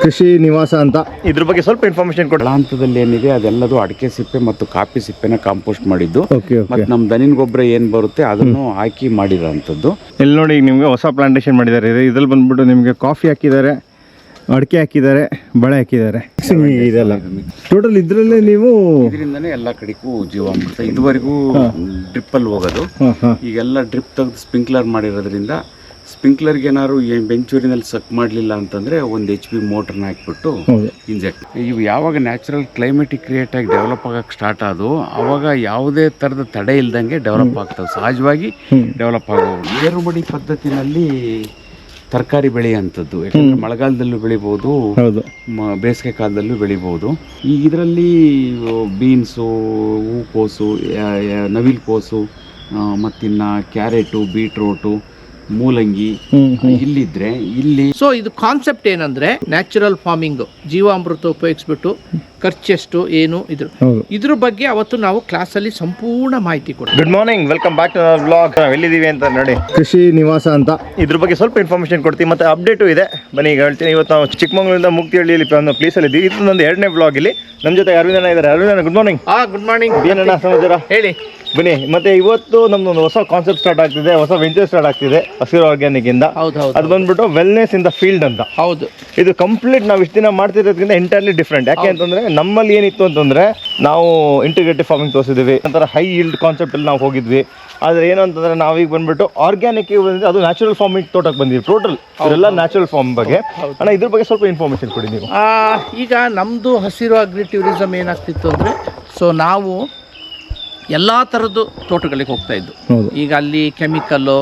ಕೃಷಿ ನಿವಾಸ ಅಂತ. ಇದ್ರ ಬಗ್ಗೆ ಸ್ವಲ್ಪ ಇನ್ಫಾರ್ಮೇಶನ್ ಕೊಡಿ. ಹಂತದಲ್ಲಿ ಏನಿದೆ ಅದೆಲ್ಲದು ಅಡಿಕೆ ಸಿಪ್ಪೆ ಮತ್ತು ಕಾಫಿ ಸಿಪ್ಪೆನ ಕಾಂಪೋಸ್ಟ್ ಮಾಡಿದ್ದು. ಓಕೆ ಮತ್ತು ನಮ್ಮ ದನಿನ ಗೊಬ್ಬರ ಏನು ಬರುತ್ತೆ ಅದನ್ನು ಹಾಕಿ ಮಾಡಿರೋಂಥದ್ದು. ಇಲ್ಲಿ ನೋಡಿ ನಿಮಗೆ ಹೊಸ ಪ್ಲಾಂಟೇಶನ್ ಮಾಡಿದ್ದಾರೆ. ಇದ್ರಲ್ಲಿ ಬಂದ್ಬಿಟ್ಟು ನಿಮಗೆ ಕಾಫಿ ಹಾಕಿದ್ದಾರೆ, ಅಡಿಕೆ ಹಾಕಿದ್ದಾರೆ, ಬಳೆ ಹಾಕಿದ್ದಾರೆ, ಇದೆಲ್ಲ ಟೋಟಲ್ ಇದ್ರಲ್ಲೇ ನೀವು ಇದರಿಂದನೇ ಎಲ್ಲ ಕಡೆಗೂ ಜೀವಾಮೃತ. ಇದುವರೆಗೂ ಡ್ರಿಪ್ಪಲ್ಲಿ ಹೋಗೋದು, ಈಗೆಲ್ಲ ಡ್ರಿಪ್ ತೆಗೆದು ಸ್ಪ್ರಿಂಕ್ಲರ್ ಮಾಡಿರೋದ್ರಿಂದ ಸ್ಪ್ರಿಂಕ್ಲರ್ಗೆ ಏನಾದ್ರು ಬೆಂಚೂರಿನಲ್ಲಿ ಸಕ್ ಮಾಡಲಿಲ್ಲ ಅಂತಂದರೆ ಒಂದು HP ಮೋಟ್ರನ್ನ ಹಾಕ್ಬಿಟ್ಟು ಇಂಜೆಕ್ಟ್. ಇವು ಯಾವಾಗ ನ್ಯಾಚುರಲ್ ಕ್ಲೈಮೇಟಿಕ್ ಕ್ರಿಯೇಟ್ ಆಗಿ ಡೆವಲಪ್ ಆಗಕ್ಕೆ ಸ್ಟಾರ್ಟ್ ಆದವು ಆವಾಗ ಯಾವುದೇ ಥರದ ತಡೆ ಇಲ್ದಂಗೆ ಡೆವಲಪ್ ಆಗ್ತವೆ, ಸಹಜವಾಗಿ ಡೆವಲಪ್ ಆಗೋವು. ಏರುಮಡಿ ಪದ್ಧತಿನಲ್ಲಿ ತರಕಾರಿ ಬೆಳೆಯುವಂಥದ್ದು, ಯಾಕಂದರೆ ಮಳೆಗಾಲದಲ್ಲೂ ಬೆಳಿಬೋದು, ಬೇಸಿಗೆ ಕಾಲದಲ್ಲೂ ಬೆಳಿಬೋದು. ಈಗ ಇದರಲ್ಲಿ ಬೀನ್ಸು, ಹೂಕೋಸು, ನವಿಲುಕೋಸು, ಮತ್ತಿನ್ನು ಕ್ಯಾರೆಟು, ಬೀಟ್ರೋಟು, ಮೂಲಂಗಿ ಇಲ್ಲಿದ್ರೆ ಇಲ್ಲಿ. ಸೊ ಇದು ಕಾನ್ಸೆಪ್ಟ್ ಏನಂದ್ರೆ ನ್ಯಾಚುರಲ್ ಫಾರ್ಮಿಂಗ್, ಜೀವಾಮೃತ ಉಪಯೋಗಿಸ್ಬಿಟ್ಟು ಖರ್ಚೆಷ್ಟು ಏನು ಇದ್ರ ಬಗ್ಗೆ ಅವತ್ತು ನಾವು ಕ್ಲಾಸಲ್ಲಿ ಸಂಪೂರ್ಣ ಮಾಹಿತಿ ಕೊಡ್ತೀವಿ. Good morning, welcome back to our blog. ಎಲ್ಲಿದ್ದೀವಿ ಅಂತ ನೋಡಿ, ಕೃಷಿ ನಿವಾಸ ಅಂತ. ಇದ್ರ ಬಗ್ಗೆ ಸ್ವಲ್ಪ ಇನ್ಫಾರ್ಮೇಶನ್ ಕೊಡ್ತೀವಿ, ಮತ್ತೆ ಅಪ್ಡೇಟು ಇದೆ. ಬನ್ನಿ ಈಗ ಹೇಳ್ತೀನಿ. ಇವತ್ತು ನಾವು ಚಿಕ್ಕಮಗಳೂರಿಂದ ಮುಕ್ತಿಹಳ್ಳಿಯಲ್ಲಿ ಒಂದು ಪ್ಲೇಸಲ್ಲಿ ಇದ್ದೀವಿ. ಇದು ನಂದು 2ನೇ ಬ್ಲಾಗ್. ಇಲ್ಲಿ ನಮ್ಮ ಜೊತೆ ಅರವಿಂದಣ್ಣ ಇದ್ದಾರೆ. ಅರವಿಂದಣ್ಣ, ಗುಡ್ ಮಾರ್ನಿಂಗ್. Good morning. ಏನಣ್ಣ ಸಮಾಚಾರ? ಹೇಳಿ. ಬನ್ನಿ. ಮತ್ತೆ ಇವತ್ತು ನಮ್ದೊಂದು ಹೊಸ ಕಾನ್ಸೆಪ್ಟ್ ಸ್ಟಾರ್ಟ್ ಆಗ್ತಿದೆ, ಹೊಸ ವೆಂಚರ್ ಸ್ಟಾರ್ಟ್ ಆಗ್ತಿದೆ ಹಸಿರು ಆರ್ಗ್ಯಾನಿಕ್ ಇಂದ. ಅದು ಬಂದ್ಬಿಟ್ಟು ವೆಲ್ನೆಸ್ ಇನ್ ದ ಫೀಲ್ಡ್ ಅಂತ. ಹೌದು, ಇದು ಕಂಪ್ಲೀಟ್ ನಾವು ಇಷ್ಟು ದಿನ ಮಾಡ್ತಿರೋದ್ರಿಂದ ಎಂಟೈರ್ಲಿ ಡಿಫ್ರೆಂಟ್. ಯಾಕೆ ಅಂತಂದ್ರೆ ನಮ್ಮಲ್ಲಿ ಏನಿತ್ತು ಅಂತಂದ್ರೆ ನಾವು ಇಂಟಿಗ್ರೇಟಿವ್ ಫಾರ್ಮಿಂಗ್ ತೋರಿಸಿದ್ವಿ, ಒಂಥರ ಹೈ ಈಲ್ಡ್ ಕಾನ್ಸೆಪ್ಟ್ ಅಲ್ಲಿ ನಾವು ಹೋಗಿದ್ವಿ. ಆದ್ರೆ ಏನು ಅಂತಂದ್ರೆ ನಾವೀಗ ಬಂದ್ಬಿಟ್ಟು ಆರ್ಗ್ಯಾನಿಕ್ ಬಂದಿದೆ, ಅದು ನ್ಯಾಚುರಲ್ ಫಾರ್ಮಿಂಗ್ ತೋಟಕ್ಕೆ ಬಂದಿವಿ. ಟೋಟಲ್ ಇದೆಲ್ಲ ನ್ಯಾಚುರಲ್ ಫಾರ್ಮ್ ಬಗ್ಗೆ. ಅಣ್ಣ ಇದ್ರ ಬಗ್ಗೆ ಸ್ವಲ್ಪ ಇನ್ಫಾರ್ಮೇಶನ್ ಕೊಡಿ ನೀವು. ಈಗ ನಮ್ದು ಹಸಿರು ಅಗ್ರಿ ಟೂರಿಸಂ ಏನಾಗ್ತಿತ್ತು ಅಂದ್ರೆ, ಸೊ ನಾವು ಎಲ್ಲ ಥರದ್ದು ತೋಟಗಳಿಗೆ ಹೋಗ್ತಾ ಇದ್ದು. ಈಗ ಅಲ್ಲಿ ಕೆಮಿಕಲ್ಲು,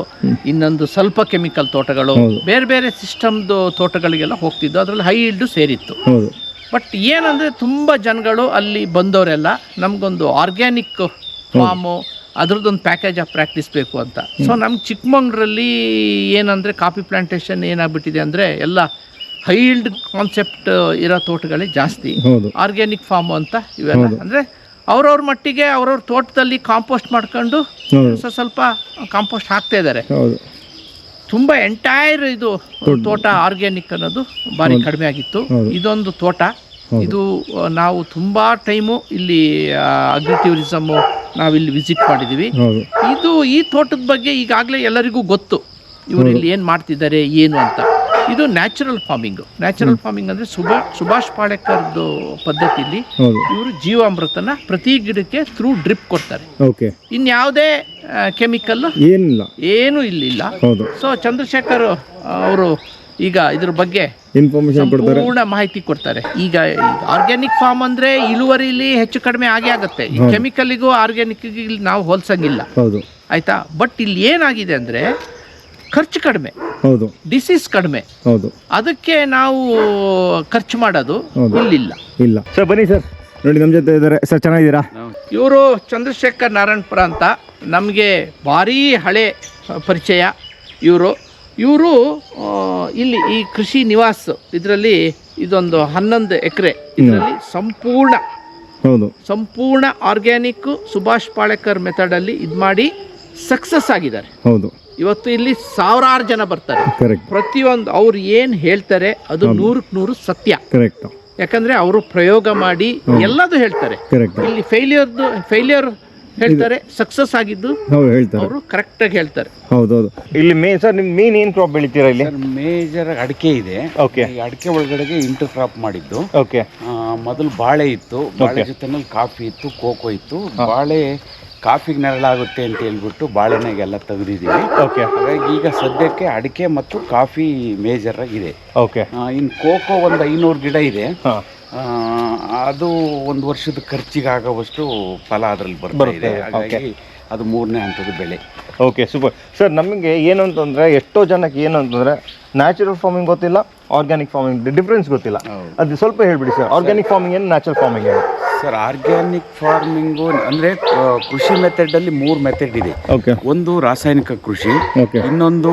ಇನ್ನೊಂದು ಸ್ವಲ್ಪ ಕೆಮಿಕಲ್ ತೋಟಗಳು, ಬೇರೆ ಬೇರೆ ಸಿಸ್ಟಮ್ದು ತೋಟಗಳಿಗೆಲ್ಲ ಹೋಗ್ತಿದ್ದು. ಅದರಲ್ಲಿ ಹೈ ಈಲ್ಡು ಸೇರಿತ್ತು. ಬಟ್ ಏನಂದರೆ ತುಂಬ ಜನಗಳು ಅಲ್ಲಿ ಬಂದವರೆಲ್ಲ ನಮಗೊಂದು ಆರ್ಗ್ಯಾನಿಕ್ ಫಾರ್ಮು, ಅದ್ರದ್ದೊಂದು ಪ್ಯಾಕೇಜ್ ಆಫ್ ಪ್ರಾಕ್ಟೀಸ್ ಬೇಕು ಅಂತ. ಸೊ ನಮ್ಗೆ ಚಿಕ್ಕಮಂಗ್ಳೂರಲ್ಲಿ ಏನಂದರೆ ಕಾಫಿ ಪ್ಲಾಂಟೇಶನ್ ಏನಾಗ್ಬಿಟ್ಟಿದೆ ಅಂದರೆ ಎಲ್ಲ ಹೈ ಈಲ್ಡ್ ಕಾನ್ಸೆಪ್ಟ್ ಇರೋ ತೋಟಗಳೇ ಜಾಸ್ತಿ. ಆರ್ಗ್ಯಾನಿಕ್ ಫಾರ್ಮು ಅಂತ ಇವೆಲ್ಲ ಅಂದರೆ ಅವ್ರವ್ರ ಮಟ್ಟಿಗೆ ಅವ್ರವ್ರ ತೋಟದಲ್ಲಿ ಕಾಂಪೋಸ್ಟ್ ಮಾಡ್ಕೊಂಡು ಸ್ವಲ್ಪ ಕಾಂಪೋಸ್ಟ್ ಹಾಕ್ತಾ ಇದ್ದಾರೆ. ತುಂಬ ಎಂಟೈರ್ ಇದು ತೋಟ ಆರ್ಗ್ಯಾನಿಕ್ ಅನ್ನೋದು ಭಾರಿ ಕಡಿಮೆ ಆಗಿತ್ತು. ಇದೊಂದು ತೋಟ, ಇದು ನಾವು ತುಂಬ ಟೈಮು ಇಲ್ಲಿ ಅಗ್ರಿ ಟೂರಿಸಮ್ಮು ನಾವಿಲ್ಲಿ ವಿಸಿಟ್ ಮಾಡಿದ್ದೀವಿ. ಈ ತೋಟದ ಬಗ್ಗೆ ಈಗಾಗಲೇ ಎಲ್ಲರಿಗೂ ಗೊತ್ತು, ಇವರು ಇಲ್ಲಿ ಏನು ಮಾಡ್ತಿದ್ದಾರೆ ಏನು ಅಂತ. ಇದು ನ್ಯಾಚುರಲ್ ಫಾರ್ಮಿಂಗು. ನ್ಯಾಚುರಲ್ ಫಾರ್ಮಿಂಗ್ ಅಂದರೆ ಸುಭಾಷ್ ಪಾಳೇಕರ್ದು ಪದ್ಧತಿಯಲ್ಲಿ ಇವರು ಜೀವಾಮೃತನ ಪ್ರತಿ ಗಿಡಕ್ಕೆ ಥ್ರೂ ಡ್ರಿಪ್ ಕೊಡ್ತಾರೆ. ಇನ್ಯಾವುದೇ ಕೆಮಿಕಲ್ ಏನು ಇಲ್ಲಿಲ್ಲ. ಸೊ ಚಂದ್ರಶೇಖರ್ ಅವರು ಈಗ ಇದ್ರ ಬಗ್ಗೆ ಪೂರ್ಣ ಮಾಹಿತಿ ಕೊಡ್ತಾರೆ. ಈಗ ಆರ್ಗ್ಯಾನಿಕ್ ಫಾರ್ಮ್ ಅಂದ್ರೆ ಇಳುವರಿಲಿ ಹೆಚ್ಚು ಕಡಿಮೆ ಆಗೇ ಆಗುತ್ತೆ. ಈ ಕೆಮಿಕಲ್ಗೂ ಆರ್ಗ್ಯಾನಿಕ್ಗೆ ನಾವು ಹೋಲ್ಸಂಗಿಲ್ಲ, ಆಯ್ತಾ. ಬಟ್ ಇಲ್ಲಿ ಏನಾಗಿದೆ ಅಂದ್ರೆ ಖರ್ಚು ಕಡಿಮೆ, ಡಿಸೀಸ್ ಕಡಿಮೆ. ಅದಕ್ಕೆ ನಾವು ಖರ್ಚು ಮಾಡೋದು ಇಲ್ಲ. ಸರ್ ಬನ್ನಿ ಸರ್, ನೋಡಿ ನಮ್ಮ ಜೊತೆ ಇದ್ದಾರೆ ಸರ್. ಚೆನ್ನಾಗಿದ್ದೀರಾ? ಇವರು ಚಂದ್ರಶೇಖರ್ ನಾರಾಯಣಪುರ ಅಂತ, ನಮಗೆ ಭಾರೀ ಹಳೆ ಪರಿಚಯ. ಇವರು ಇಲ್ಲಿ ಈ ಕೃಷಿ ನಿವಾಸ್ ಇದರಲ್ಲಿ ಇದೊಂದು 11 ಎಕರೆ ಇದರಲ್ಲಿ ಸಂಪೂರ್ಣ ಆರ್ಗ್ಯಾನಿಕ್ ಸುಭಾಷ್ ಪಾಳೇಕರ್ ಮೆಥಡಲ್ಲಿ ಇದು ಮಾಡಿ ಸಕ್ಸಸ್ ಆಗಿದ್ದಾರೆ. ಇವತ್ತು ಇಲ್ಲಿ ಸಾವಿರಾರು ಜನ ಬರ್ತಾರೆ. ಪ್ರತಿಯೊಂದು ಅವ್ರು ಏನು ಹೇಳ್ತಾರೆ ಅದು 100ಕ್ಕೆ 100 ಸತ್ಯ. ಯಾಕಂದ್ರೆ ಅವರು ಪ್ರಯೋಗ ಮಾಡಿ ಎಲ್ಲದೂ ಹೇಳ್ತಾರೆ. ಇಲ್ಲಿ ಫೇಲ್ಯೂರ್ ಹೇಳ್ತಾರೆ, ಸಕ್ಸಸ್ ಆಗಿದ್ದು ಅವರು ಕರೆಕ್ಟ್ ಆಗಿ ಹೇಳ್ತಾರೆ. ಇಲ್ಲಿ ಸರ್ ನಿಮ್ ಮೇನ್ ಏನ್ ಕ್ರಾಪ್ ಬೆಳಿತೀರಾ? ಇಲ್ಲಿ ಮೇಜರ್ ಅಡಿಕೆ ಇದೆ. ಅಡಿಕೆ ಒಳಗಡೆಗೆ ಇಂಟರ್ ಕ್ರಾಪ್ ಮಾಡಿದ್ದು. ಮೊದಲು ಬಾಳೆ ಇತ್ತು, ಬಾಳೆ ಜೊತೆನಲ್ಲಿ ಕಾಫಿ ಇತ್ತು, ಕೋಕೋ ಇತ್ತು. ಬಾಳೆ ಕಾಫಿಗೆ ನೆರಳಾಗುತ್ತೆ ಅಂತ ಹೇಳ್ಬಿಟ್ಟು ಬಾಳೆನಾಗೆಲ್ಲ ತೆಗೆದಿದ್ದೀವಿ. ಹಾಗಾಗಿ ಈಗ ಸದ್ಯಕ್ಕೆ ಅಡಿಕೆ ಮತ್ತು ಕಾಫಿ ಮೇಜರ್ ಆಗಿದೆ. ಇನ್ನು ಕೋಕೋ ಒಂದು 500 ಗಿಡ ಇದೆ. ಅದು 1 ವರ್ಷದ ಖರ್ಚಿಗೆ ಆಗೋವಷ್ಟು ಫಲ ಅದರಲ್ಲಿ ಬರ್ತಾ ಇದೆ. ಹಾಗಾಗಿ ಅದು 3ನೇ ಹಂತದ ಬೆಳೆ. Super sir. ನಮಗೆ ಏನು ಅಂತಂದ್ರೆ ಎಷ್ಟೋ ಜನಕ್ಕೆ ಏನು ಅಂತಂದ್ರೆ ನ್ಯಾಚುರಲ್ ಫಾರ್ಮಿಂಗ್ ಗೊತ್ತಿಲ್ಲ, ಆರ್ಗ್ಯಾನಿಕ್ ಫಾರ್ಮಿಂಗ್ ಡಿಫ್ರೆನ್ಸ್ ಗೊತ್ತಿಲ್ಲ. ಅದು ಸ್ವಲ್ಪ ಹೇಳ್ಬಿಡಿ ಸರ್. ಆರ್ಗ್ಯಾನಿಕ್ ಫಾರ್ಮಿಂಗ್ ಏನು, ನ್ಯಾಚುರಲ್ ಫಾರ್ಮಿಂಗ್ ಏನು? ಸರ್ ಆರ್ಗ್ಯಾನಿಕ್ ಫಾರ್ಮಿಂಗು ಅಂದರೆ ಕೃಷಿ ಮೆಥಡಲ್ಲಿ 3 ಮೆಥಡ್ ಇದೆ. ಒಂದು ರಾಸಾಯನಿಕ ಕೃಷಿ, ಇನ್ನೊಂದು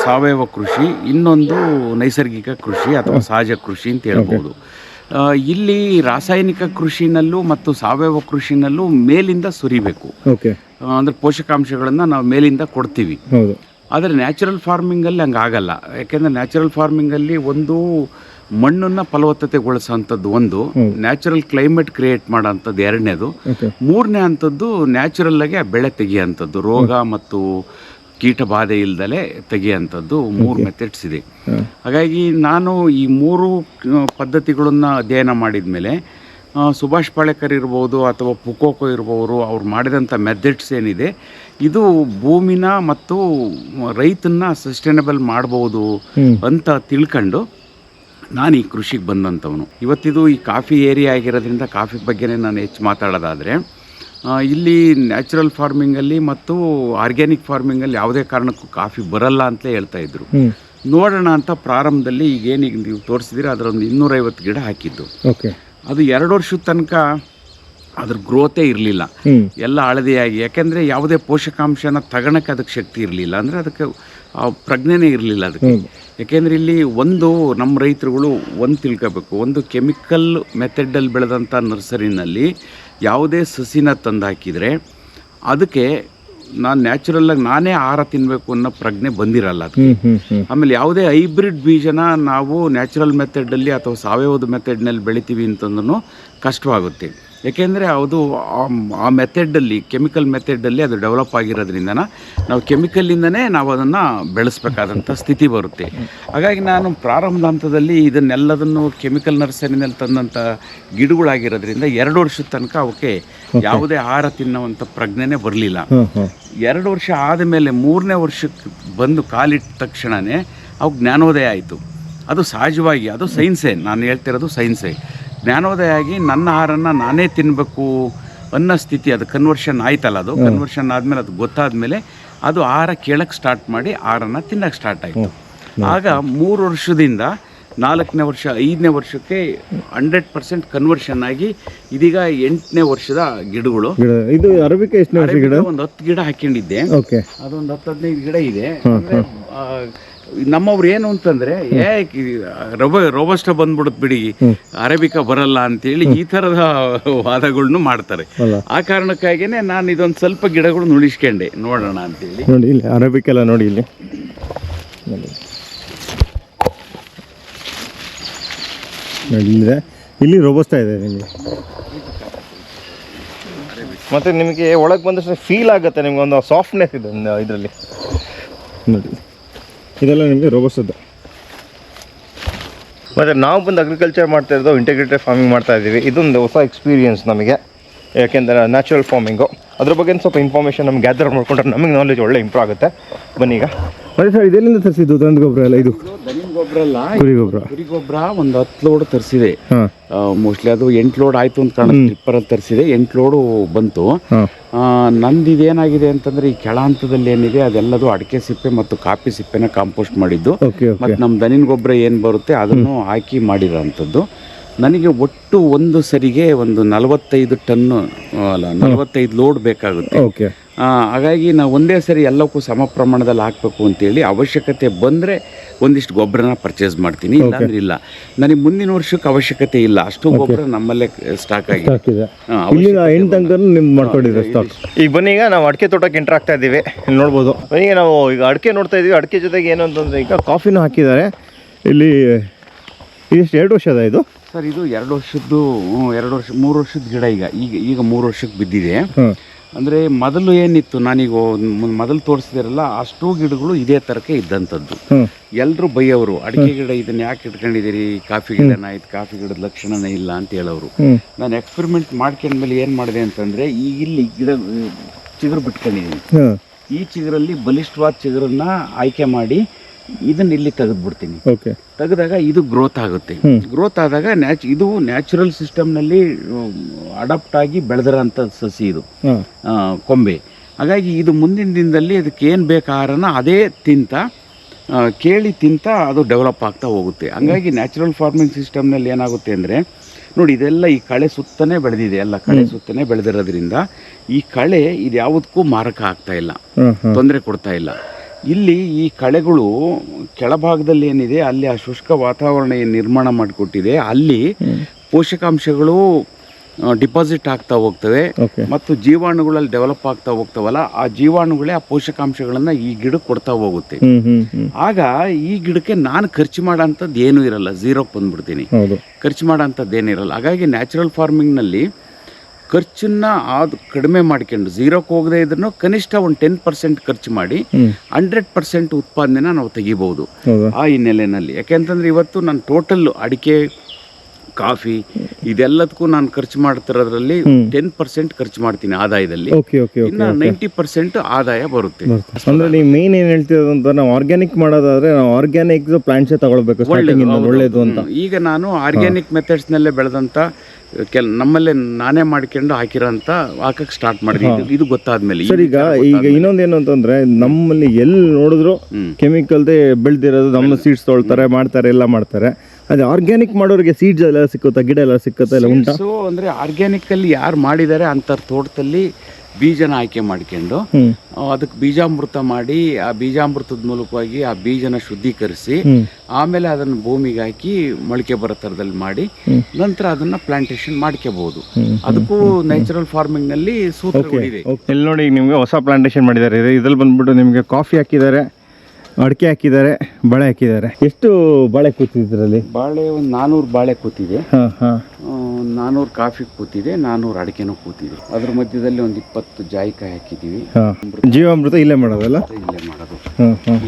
ಸಾವಯವ ಕೃಷಿ, ಇನ್ನೊಂದು ನೈಸರ್ಗಿಕ ಕೃಷಿ ಅಥವಾ ಸಹಜ ಕೃಷಿ ಅಂತ ಹೇಳ್ಬೋದು. ಇಲ್ಲಿ ರಾಸಾಯನಿಕ ಕೃಷಿನಲ್ಲೂ ಮತ್ತು ಸಾವಯವ ಕೃಷಿನಲ್ಲೂ ಮೇಲಿಂದ ಸುರಿಬೇಕು. ಅಂದರೆ ಪೋಷಕಾಂಶಗಳನ್ನು ನಾವು ಮೇಲಿಂದ ಕೊಡ್ತೀವಿ. ಆದರೆ ನ್ಯಾಚುರಲ್ ಫಾರ್ಮಿಂಗಲ್ಲಿ ಹಂಗೆ ಆಗಲ್ಲ. ಯಾಕೆಂದರೆ ನ್ಯಾಚುರಲ್ ಫಾರ್ಮಿಂಗಲ್ಲಿ ಒಂದು ಮಣ್ಣನ್ನು ಫಲವತ್ತತೆಗೊಳಿಸೋಂಥದ್ದು ಒಂದು, ನ್ಯಾಚುರಲ್ ಕ್ಲೈಮೇಟ್ ಕ್ರಿಯೇಟ್ ಮಾಡೋಂಥದ್ದು ಎರಡನೇದು, ಮೂರನೇ ಅಂಥದ್ದು ನ್ಯಾಚುರಲ್ ಆಗಿ ಆ ಬೆಳೆ ತೆಗಿಯೋಂಥದ್ದು, ರೋಗ ಮತ್ತು ಕೀಟ ಬಾಧೆ ಇಲ್ದಲೆ ತೆಗಿಯೋಂಥದ್ದು 3 ಮೆಥಡ್ಸ್ ಇದೆ. ಹಾಗಾಗಿ ನಾನು ಈ 3 ಪದ್ಧತಿಗಳನ್ನು ಅಧ್ಯಯನ ಮಾಡಿದ ಮೇಲೆ ಸುಭಾಷ್ ಪಾಳೇಕರ್ ಇರ್ಬೋದು ಅಥವಾ ಪುಕೋಕೋ ಇರ್ಬೋದು, ಅವ್ರು ಮಾಡಿದಂಥ ಮೆಥಡ್ಸ್ ಏನಿದೆ ಇದು ಭೂಮಿನ ಮತ್ತು ರೈತನ್ನ ಸಸ್ಟೈನಬಲ್ ಮಾಡ್ಬೋದು ಅಂತ ತಿಳ್ಕೊಂಡು ನಾನು ಈ ಕೃಷಿಗೆ ಬಂದಂಥವನು. ಇವತ್ತಿದು ಈ ಕಾಫಿ ಏರಿಯಾ ಆಗಿರೋದ್ರಿಂದ ಕಾಫಿ ಬಗ್ಗೆನೇ ನಾನು ಹೆಚ್ಚು ಮಾತಾಡೋದಾದರೆ, ಇಲ್ಲಿ ನ್ಯಾಚುರಲ್ ಫಾರ್ಮಿಂಗಲ್ಲಿ ಮತ್ತು ಆರ್ಗ್ಯಾನಿಕ್ ಫಾರ್ಮಿಂಗಲ್ಲಿ ಯಾವುದೇ ಕಾರಣಕ್ಕೂ ಕಾಫಿ ಬರಲ್ಲ ಅಂತಲೇ ಹೇಳ್ತಾಯಿದ್ರು. ನೋಡೋಣ ಅಂತ ಪ್ರಾರಂಭದಲ್ಲಿ ಈಗೇನೀಗ ನೀವು ತೋರಿಸಿದ್ರೆ ಅದರೊಂದು 250 ಗಿಡ ಹಾಕಿದ್ದು. ಅದು 2 ವರ್ಷದ ತನಕ ಅದ್ರ ಗ್ರೋತೇ ಇರಲಿಲ್ಲ, ಎಲ್ಲ ಹಳದಿಯಾಗಿ. ಯಾಕೆಂದರೆ ಯಾವುದೇ ಪೋಷಕಾಂಶನ ತಗೊಳಕ್ಕೆ ಅದಕ್ಕೆ ಶಕ್ತಿ ಇರಲಿಲ್ಲ, ಅಂದರೆ ಅದಕ್ಕೆ ಪ್ರಜ್ಞೆನೇ ಇರಲಿಲ್ಲ ಅದಕ್ಕೆ. ಯಾಕೆಂದರೆ ಇಲ್ಲಿ ನಮ್ಮ ರೈತರುಗಳು ತಿಳ್ಕೋಬೇಕು, ಒಂದು ಕೆಮಿಕಲ್ ಮೆಥಡಲ್ಲಿ ಬೆಳೆದಂಥ ನರ್ಸರಿನಲ್ಲಿ ಯಾವುದೇ ಸಸಿನ ತಂದು ಹಾಕಿದರೆ ಅದಕ್ಕೆ ನಾನು ನ್ಯಾಚುರಲ್ಲಾಗಿ ನಾನೇ ಆಹಾರ ತಿನ್ನಬೇಕು ಅನ್ನೋ ಪ್ರಜ್ಞೆ ಬಂದಿರಲ್ಲ ಅದಕ್ಕೆ. ಆಮೇಲೆ ಯಾವುದೇ ಹೈಬ್ರಿಡ್ ಬೀಜನ ನಾವು ನ್ಯಾಚುರಲ್ ಮೆಥಡಲ್ಲಿ ಅಥವಾ ಸಾವಯವದ ಮೆಥಡ್ನಲ್ಲಿ ಬೆಳಿತೀವಿ ಅಂತಂದ್ರೂ ಕಷ್ಟವಾಗುತ್ತೆ. ಏಕೆಂದರೆ ಅದು ಆ ಮೆಥಡಲ್ಲಿ, ಕೆಮಿಕಲ್ ಮೆಥಡಲ್ಲಿ ಅದು ಡೆವಲಪ್ ಆಗಿರೋದ್ರಿಂದ ನಾವು ಕೆಮಿಕಲ್ಲಿಂದನೇ ನಾವು ಅದನ್ನು ಬೆಳೆಸಬೇಕಾದಂಥ ಸ್ಥಿತಿ ಬರುತ್ತೆ. ಹಾಗಾಗಿ ನಾನು ಪ್ರಾರಂಭದ ಹಂತದಲ್ಲಿ ಇದನ್ನೆಲ್ಲದನ್ನು ಕೆಮಿಕಲ್ ನರ್ಸರಿನಲ್ಲಿ ತಂದಂಥ ಗಿಡಗಳಾಗಿರೋದ್ರಿಂದ 2 ವರ್ಷದ ತನಕ ಅವಕ್ಕೆ ಯಾವುದೇ ಆಹಾರ ತಿನ್ನುವಂಥ ಪ್ರಜ್ಞೆನೇ ಬರಲಿಲ್ಲ. 2 ವರ್ಷ ಆದಮೇಲೆ 3ನೇ ವರ್ಷಕ್ಕೆ ಬಂದು ಕಾಲಿಟ್ಟ ತಕ್ಷಣವೇ ಅವು ಜ್ಞಾನೋದಯ ಆಯಿತು. ಅದು ಸಹಜವಾಗಿ, ಅದು ಸೈನ್ಸೇ, ನಾನು ಹೇಳ್ತಿರೋದು ಸೈನ್ಸೇ. ಜ್ಞಾನೋದಯ ಆಗಿ ನನ್ನ ಆಹಾರನ ನಾನೇ ತಿನ್ನಬೇಕು ಅನ್ನೋ ಸ್ಥಿತಿ, ಅದು ಕನ್ವರ್ಷನ್ ಆಯ್ತಲ್ಲ, ಅದು ಕನ್ವರ್ಷನ್ ಆದಮೇಲೆ ಅದು ಗೊತ್ತಾದಮೇಲೆ ಅದು ಆಹಾರ ಕೇಳಕ್ಕೆ ಸ್ಟಾರ್ಟ್ ಮಾಡಿ ಆಹಾರನ ತಿನ್ನಕ್ಕೆ ಸ್ಟಾರ್ಟ್ ಆಯಿತು. ಆಗ 3 ವರ್ಷದಿಂದ 4ನೇ ವರ್ಷ 5ನೇ ವರ್ಷಕ್ಕೆ 100% ಕನ್ವರ್ಷನ್ ಆಗಿ ಇದೀಗ 8ನೇ ವರ್ಷದ ಗಿಡಗಳು. ಇದು ಅರಬಿಕ ಎಷ್ಟನೇ ವರ್ಷ ಗಿಡ? ಒಂದು 10 ಗಿಡ ಹಾಕೊಂಡಿದ್ದೆ, ಅದೊಂದು 10-15 ಗಿಡ ಇದೆ. ನಮ್ಮವ್ರು ಏನು ಅಂತಂದ್ರೆ ರೋಬಸ್ಟ ಬಂದ್ಬಿಡುತ್ತೆ ಬಿಡಿ, ಅರೇಬಿಕಾ ಬರಲ್ಲ ಅಂತೇಳಿ ಈ ಥರದ ವಾದಗಳನ್ನೂ ಮಾಡ್ತಾರೆ. ಆ ಕಾರಣಕ್ಕಾಗಿಯೇ ನಾನು ಇದೊಂದು ಸ್ವಲ್ಪ ಗಿಡಗಳು ಉಳಿಸ್ಕೊಂಡೆ, ನೋಡೋಣ ಅಂತೇಳಿ. ನೋಡಿ ಇಲ್ಲಿ ಅರೇಬಿಕಾ ನೋಡಿ, ಇಲ್ಲಿ ರೋಬಸ್ಟಾ ಇದೆ ನಿಮಗೆ. ಮತ್ತು ನಿಮಗೆ ಒಳಗೆ ಬಂದಷ್ಟು ಫೀಲ್ ಆಗುತ್ತೆ, ನಿಮ್ಗೆ ಒಂದು ಸಾಫ್ಟ್ನೆಸ್ ಇದೆ ಇದರಲ್ಲಿ ನೋಡಿ. ಇದೆಲ್ಲ ನಿಮಗೆ ರೋಬಸ್ಟದ್ದು. ಮತ್ತು ನಾವು ಬಂದು ಅಗ್ರಿಕಲ್ಚರ್ ಮಾಡ್ತಾ ಇರೋದು ಇಂಟಿಗ್ರೇಟೆಡ್ ಫಾರ್ಮಿಂಗ್ ಮಾಡ್ತಾ ಇದ್ದೀವಿ. ಇದೊಂದು ಹೊಸ ಎಕ್ಸ್ಪೀರಿಯನ್ಸ್ ನಮಗೆ, ಯಾಕೆಂದರೆ ನ್ಯಾಚುರಲ್ ಫಾರ್ಮಿಂಗು ಅದ್ರ ಬಗ್ಗೆ ಸ್ವಲ್ಪ ಇನ್ಫಾರ್ಮೇಷನ್ ನಮ್ಗೆ ಗ್ಯಾದರ್ ಮಾಡ್ಕೊಂಡ್ರೆ ನಮಗೆ ನಾಲೆಜ್ ಒಳ್ಳೆ ಇಂಪ್ರೂವ್ ಆಗುತ್ತೆ. ಬನ್ನಿ ಈಗ. ಮತ್ತೆ ಸರ್ ಇದೆಲ್ಲಿಂದ ತರಿಸಿದ್ದು ದನದ ಗೊಬ್ಬರ ಎಲ್ಲ? ಇದು ದನಿನ ಗೊಬ್ಬರ ಅಲ್ಲ, ಕುರಿ ಗೊಬ್ಬರ ಒಂದು 10 ಲೋಡ್ ತರಿಸಿದೆ. ಮೋಸ್ಟ್ಲಿ ಅದು 8 ಲೋಡ್ ಆಯಿತು ಅಂತ ಕಾಣುತ್ತೆ. ಟ್ರಿಪ್ಪರಲ್ಲಿ ತರಿಸಿದೆ, 8 ಲೋಡು ಬಂತು. ನಂದು ಇದೇನಾಗಿದೆ ಅಂತಂದರೆ, ಈ ಕೆಳ ಹಂತದಲ್ಲಿ ಏನಿದೆ ಅದೆಲ್ಲದು ಅಡಿಕೆ ಸಿಪ್ಪೆ ಮತ್ತು ಕಾಫಿ ಸಿಪ್ಪೆನ ಕಾಂಪೋಸ್ಟ್ ಮಾಡಿದ್ದು, ಮತ್ತು ನಮ್ಮ ದನಿನ ಗೊಬ್ಬರ ಏನು ಬರುತ್ತೆ ಅದನ್ನು ಹಾಕಿ ಮಾಡಿರೋಂಥದ್ದು. ನನಗೆ ಒಟ್ಟು ಒಂದು ಸರಿಗೆ ಒಂದು 45 ಟನ್ನು ಅಲ್ಲ 45 ಲೋಡ್ ಬೇಕಾಗುತ್ತೆ. ಹಾಗಾಗಿ ನಾವು ಒಂದೇ ಸರಿ ಎಲ್ಲಕ್ಕೂ ಸಮ ಪ್ರಮಾಣದಲ್ಲಿ ಹಾಕಬೇಕು ಅಂತೇಳಿ ಅವಶ್ಯಕತೆ ಬಂದರೆ ಒಂದಿಷ್ಟು ಗೊಬ್ಬರನ ಪರ್ಚೇಸ್ ಮಾಡ್ತೀನಿ, ಇಲ್ಲಾಂದ್ರೆ ಇಲ್ಲ. ನನಗೆ ಮುಂದಿನ ವರ್ಷಕ್ಕೆ ಅವಶ್ಯಕತೆ ಇಲ್ಲ, ಅಷ್ಟು ಗೊಬ್ಬರ ನಮ್ಮಲ್ಲೇ ಸ್ಟಾಕ್ ಆಗಿದೆ. ಈಗ ಬನ್ನಿ, ಈಗ ನಾವು ಅಡಿಕೆ ತೋಟಕ್ಕೆ ಎಂಟರ್ ಆಗ್ತಾ ಇದ್ದೀವಿ. ಇಲ್ಲಿ ನೋಡ್ಬೋದು, ಈಗ ನಾವು ಈಗ ಅಡಿಕೆ ನೋಡ್ತಾ ಇದ್ದೀವಿ. ಅಡಿಕೆ ಜೊತೆಗೆ ಏನು ಅಂತಂದರೆ ಈಗ ಕಾಫಿನೂ ಹಾಕಿದ್ದಾರೆ ಇಲ್ಲಿ. ಇದೆಷ್ಟು 2 ವರ್ಷದ ಇದು ಸರ್? ಇದು 2 ವರ್ಷದ್ದು, 2 ವರ್ಷ 3 ವರ್ಷದ ಗಿಡ. ಈಗ 3 ವರ್ಷಕ್ಕೆ ಬಿದ್ದಿದೆ. ಅಂದರೆ ಮೊದಲು ಏನಿತ್ತು, ನಾನೀಗ ಮೊದಲು ತೋರಿಸಿದಿರಲ್ಲ ಅಷ್ಟೂ ಗಿಡಗಳು ಇದೇ ಥರಕ್ಕೆ ಇದ್ದಂಥದ್ದು. ಎಲ್ಲರೂ ಬೈಯೋರು, ಅಡಿಕೆ ಗಿಡ ಇದನ್ನು ಯಾಕೆ ಇಟ್ಕೊಂಡಿದ್ದೀರಿ, ಕಾಫಿ ಗಿಡನ, ಇದು ಕಾಫಿ ಗಿಡದ ಲಕ್ಷಣನೇ ಇಲ್ಲ ಅಂತ ಹೇಳೋರು. ನಾನು ಎಕ್ಸ್ಪೆರಿಮೆಂಟ್ ಮಾಡ್ಕೊಂಡ್ಮೇಲೆ ಏನು ಮಾಡಿದೆ ಅಂತಂದರೆ, ಈಗ ಇಲ್ಲಿ ಗಿಡ ಚಿಗುರು ಬಿಟ್ಕೊಂಡಿದ್ದೀನಿ. ಈ ಚಿಗುರಲ್ಲಿ ಬಲಿಷ್ಠವಾದ ಚಿಗುರನ್ನ ಆಯ್ಕೆ ಮಾಡಿ ಇದನ್ನ ಇಲ್ಲಿ ತೆಗೆದ್ಬಿಡ್ತೀನಿ. ತೆಗೆದಾಗ ಇದು ಗ್ರೋತ್ ಆಗುತ್ತೆ. ಗ್ರೋತ್ ಆದಾಗ ಇದು ನ್ಯಾಚುರಲ್ ಸಿಸ್ಟಮ್ನಲ್ಲಿ ಅಡಾಪ್ಟ್ ಆಗಿ ಬೆಳೆದಿರೋಂಥ ಸಸಿ ಇದು ಕೊಂಬೆ. ಹಾಗಾಗಿ ಇದು ಮುಂದಿನ ದಿನದಲ್ಲಿ ಅದಕ್ಕೆ ಏನು ಬೇಕು ಆಹಾರನ ಅದೇ ಕೇಳಿ ತಿಂತ ಅದು ಡೆವಲಪ್ ಆಗ್ತಾ ಹೋಗುತ್ತೆ. ಹಂಗಾಗಿ ನ್ಯಾಚುರಲ್ ಫಾರ್ಮಿಂಗ್ ಸಿಸ್ಟಮ್ನಲ್ಲಿ ಏನಾಗುತ್ತೆ ಅಂದರೆ, ನೋಡಿ ಇದೆಲ್ಲ ಈ ಕಳೆ ಸುತ್ತನೇ ಬೆಳೆದಿದೆ, ಎಲ್ಲ ಕಳೆ ಸುತ್ತನೇ ಬೆಳೆದಿರೋದ್ರಿಂದ ಈ ಕಳೆ ಇದು ಯಾವುದಕ್ಕೂ ಮಾರಕ ಆಗ್ತಾ ಇಲ್ಲ, ತೊಂದರೆ ಕೊಡ್ತಾ ಇಲ್ಲ. ಇಲ್ಲಿ ಈ ಕಳೆಗಳು ಕೆಳಭಾಗದಲ್ಲಿ ಏನಿದೆ ಅಲ್ಲಿ ಆ ಶುಷ್ಕ ವಾತಾವರಣ ಏನು ನಿರ್ಮಾಣ ಮಾಡಿಕೊಟ್ಟಿದೆ, ಅಲ್ಲಿ ಪೋಷಕಾಂಶಗಳು ಡಿಪಾಸಿಟ್ ಆಗ್ತಾ ಹೋಗ್ತವೆ ಓಕೆ ಮತ್ತು ಜೀವಾಣುಗಳಲ್ಲಿ ಡೆವಲಪ್ ಆಗ್ತಾ ಹೋಗ್ತಾವಲ್ಲ, ಆ ಜೀವಾಣುಗಳೇ ಆ ಪೋಷಕಾಂಶಗಳನ್ನು ಈ ಗಿಡಕ್ಕೆ ಕೊಡ್ತಾ ಹೋಗುತ್ತೆ. ಆಗ ಈ ಗಿಡಕ್ಕೆ ನಾನು ಖರ್ಚು ಮಾಡೋಂಥದ್ದು ಏನೂ ಇರಲ್ಲ, ಝೀರೋಕ್ಕೆ ಬಂದ್ಬಿಡ್ತೀನಿ, ಹೌದು ಖರ್ಚು ಮಾಡೋಂಥದ್ದು ಏನಿರಲ್ಲ. ಹಾಗಾಗಿ ನ್ಯಾಚುರಲ್ ಫಾರ್ಮಿಂಗ್ನಲ್ಲಿ ಖರ್ಚನ್ನು ಕಡಿಮೆ ಮಾಡ್ಕೊಂಡು ಝೀರೋಕ್ಕೆ ಹೋಗದೇ ಇದ್ರೂ ಕನಿಷ್ಠ ಒಂದು 10% ಖರ್ಚು ಮಾಡಿ 100% ಉತ್ಪಾದನೆನ ನಾವು ತೆಗಿಬೋದು ಆ ಹಿನ್ನೆಲೆಯಲ್ಲಿ. ಯಾಕೆಂತಂದರೆ ಇವತ್ತು ನಾನು ಟೋಟಲ್ ಅಡಿಕೆ, ಕಾಫಿ ಇದೆಲ್ಲದಕ್ಕೂ ನಾನು ಖರ್ಚು ಮಾಡ್ತಿರೋದ್ರಲ್ಲಿ 10% ಖರ್ಚು ಮಾಡ್ತೀನಿ ಆದಾಯದಲ್ಲಿ, ಇನ್ನು 90% ಆದಾಯ ಬರುತ್ತೆ. ಅಂದ್ರೆ ನೀವು ಮೇನ್ ಏನ್ ಹೇಳ್ತಿರೋದು ಅಂತ, ನಾವು ಆರ್ಗ್ಯಾನಿಕ್ ಮಾಡೋದಾದ್ರೆ ನಾವು ಆರ್ಗ್ಯಾನಿಕ್ ಪ್ಲಾಂಟ್ಸ್ ತಗೊಳ್ಬೇಕು, ಒಳ್ಳೇದು ಅಂತ. ಈಗ ನಾನು ಆರ್ಗ್ಯಾನಿಕ್ ಮೆಥಡ್ಸ್ನಲ್ಲೇ ಬೆಳೆದಂತ ನಮ್ಮಲ್ಲೇ ನಾನೇ ಮಾಡ್ಕೊಂಡು ಹಾಕಕ್ಕೆ ಸ್ಟಾರ್ಟ್ ಮಾಡಿದ್ವಿ. ಇದು ಗೊತ್ತಾದ್ಮೇಲೆ ಸರ್ ಈಗ ಇನ್ನೊಂದೇನು ಅಂತಂದ್ರೆ, ನಮ್ಮಲ್ಲಿ ಎಲ್ಲಿ ನೋಡಿದ್ರು ಕೆಮಿಕಲ್ದೇ ಬೆಳೆದಿರೋದು, ನಮ್ಮ ಸೀಡ್ಸ್ ತೊಳ್ತಾರೆ, ಮಾಡ್ತಾರೆ, ಎಲ್ಲ ಮಾಡ್ತಾರೆ. ಅದೇ ಆರ್ಗ್ಯಾನಿಕ್ ಮಾಡೋರಿಗೆ ಸೀಡ್ಸ್ ಎಲ್ಲ ಸಿಕ್ಕುತ್ತಾ, ಗಿಡ ಎಲ್ಲ ಸಿಕ್ಕುತ್ತಾ, ಎಲ್ಲ ಉಂಟಾ? ಸೊ ಅಂದರೆ ಆರ್ಗ್ಯಾನಿಕಲ್ಲಿ ಯಾರು ಮಾಡಿದ್ದಾರೆ ಅಂಥವ್ರ ತೋಟದಲ್ಲಿ ಬೀಜನ ಆಯ್ಕೆ ಮಾಡ್ಕೊಂಡು ಅದಕ್ಕೆ ಬೀಜಾಮೃತ ಮಾಡಿ, ಆ ಬೀಜಾಮೃತದ ಮೂಲಕವಾಗಿ ಆ ಬೀಜನ ಶುದ್ಧೀಕರಿಸಿ ಆಮೇಲೆ ಅದನ್ನು ಭೂಮಿಗೆ ಹಾಕಿ ಮೊಳಕೆ ಬರೋ ಥರದಲ್ಲಿ ಮಾಡಿ ನಂತರ ಅದನ್ನ ಪ್ಲಾಂಟೇಶನ್ ಮಾಡ್ಕೋಬಹುದು. ಅದಕ್ಕೂ ನ್ಯಾಚುರಲ್ ಫಾರ್ಮಿಂಗ್ ನಲ್ಲಿ ಸೂತ್ರಗಳಿದೆ. ಇಲ್ಲಿ ನೋಡಿ ನಿಮ್ಗೆ ಹೊಸ ಪ್ಲಾಂಟೇಶನ್ ಮಾಡಿದ್ದಾರೆ. ಇದ್ರಲ್ಲಿ ಬಂದ್ಬಿಟ್ಟು ನಿಮ್ಗೆ ಕಾಫಿ ಹಾಕಿದ್ದಾರೆ, ಅಡಿಕೆ ಹಾಕಿದ್ದಾರೆ, ಬಾಳೆ ಹಾಕಿದ್ದಾರೆ. ಎಷ್ಟು ಬಾಳೆ ಕೂತಿದೆ ಇದರಲ್ಲಿ? ಬಾಳೆ ಒಂದು 400 ಬಾಳೆ ಕೂತಿದೆ, 400 ಕಾಫಿ ಕೂತಿದೆ, 400 ಅಡಿಕೆನೂ ಕೂತಿದೆ. ಅದ್ರ ಮಧ್ಯದಲ್ಲಿ ಒಂದು 20 ಜಾಯಿಕಾಯಿ ಹಾಕಿದೀವಿ. ಜೀವಾಮೃತ ಇಲ್ಲೇ ಮಾಡೋದಲ್ಲ? ಇಲ್ಲೇ ಮಾಡೋದು.